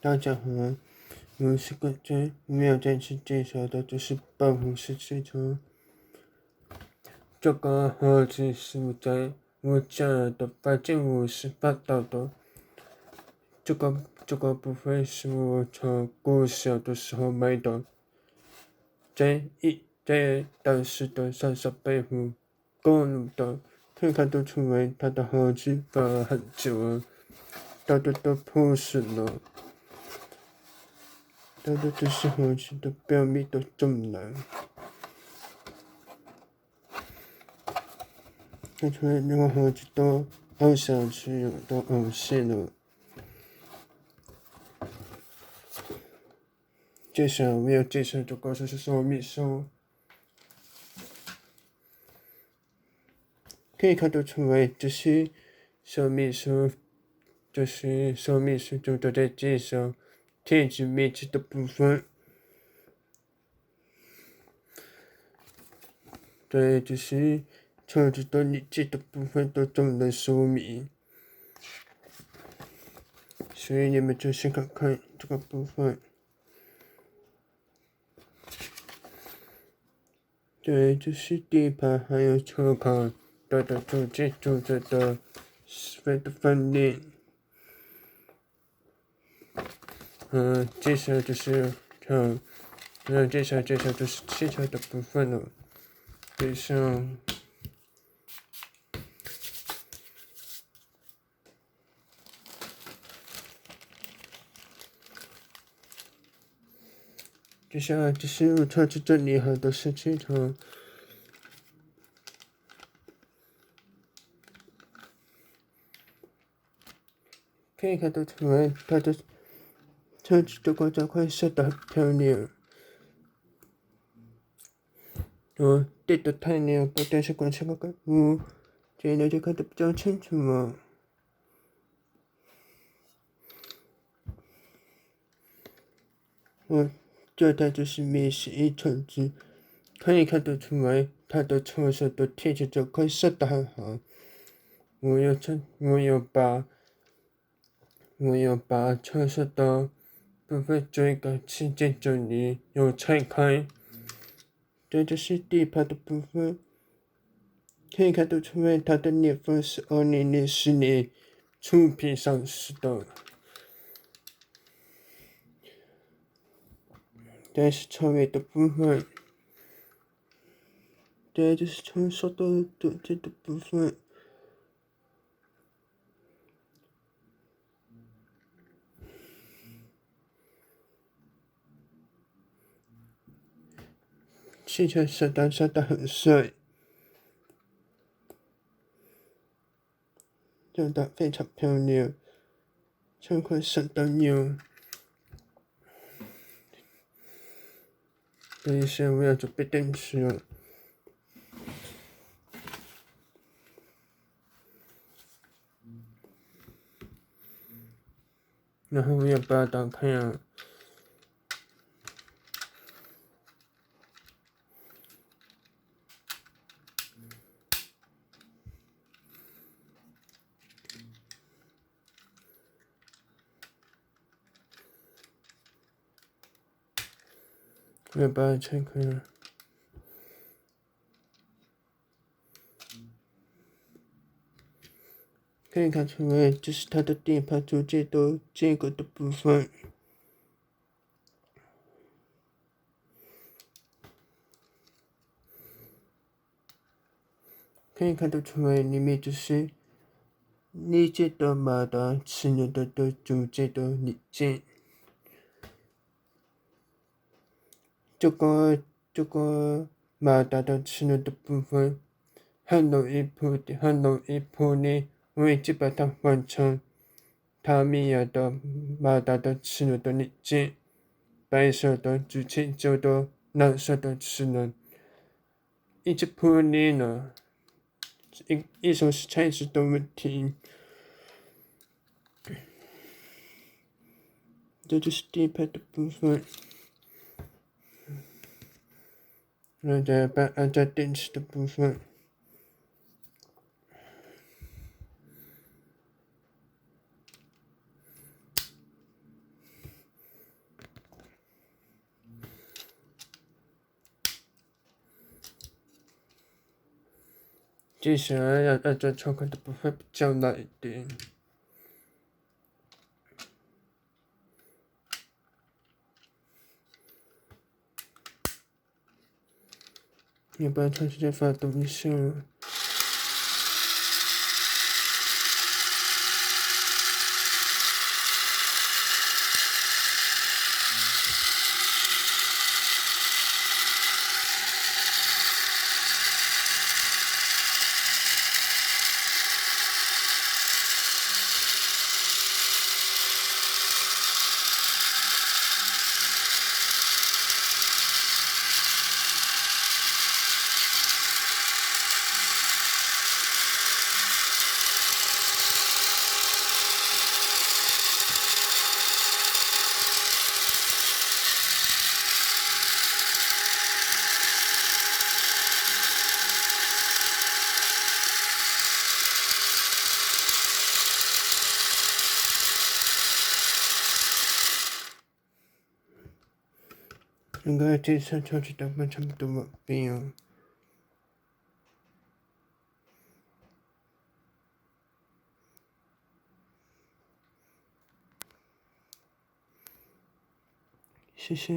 大家好，我是个真没有再次介绍的，就是爆红式汽车。这个盒子是我在我家的8件50买到的。这个部分是我从国小的时候买的，在当时的上山北湖公路的，可以看得出来它的盒子放了很久了，它都破损了。它的这些盒子的表面都中了，看出来那个盒子都凹下去了，都凹陷了。接下来我要介绍这个就是说明书，可以看得出来这些说明书，就是说明书中都在介绍电子面积的部分。对，就是车子的日期的部分都中了说明，所以你们就先看看这个部分。对，就是底盘还有车壳都组织的十分的分裂。接下来就是接下来就是汽车的部分了。就像接下来就是我车子整理好的是汽车，可以看得出来它的车子的刮胶块色得很漂亮。对的太亮，把电视关上看，这样就看得比较清楚了。这台就是美11车子，可以看得出来，它的车身的贴纸这块设得很好。我有把车身的部分做一个轻键整理，有拆开。这就是底盘的部分，可以看得出来，它的年份是2004年出品上市的。这是车尾的部分，这就是车身的这的部分。汽车设得很帅，设得非常漂亮，车款设得牛。等一下，我要准备电池了。然后我要把它打开啊。我要把它拆开了。可以看出来，这是它的底盘组件的这个的部分。可以看得出来，里面就是理解的马达齿轮的组件的零件。这个马达的齿轮的部分很容易破裂，我已经把它换成塔米亚的马达的齿轮的零件，白色的之前旧的蓝色的齿轮已经破裂了，一种是材质的问题。这就是底盘的部分。然后再按照电池的部分。记起来要按照操控的部分比较难一点。要不然长时间发动一下。应该这次超级档案差不多完毕哦。谢谢。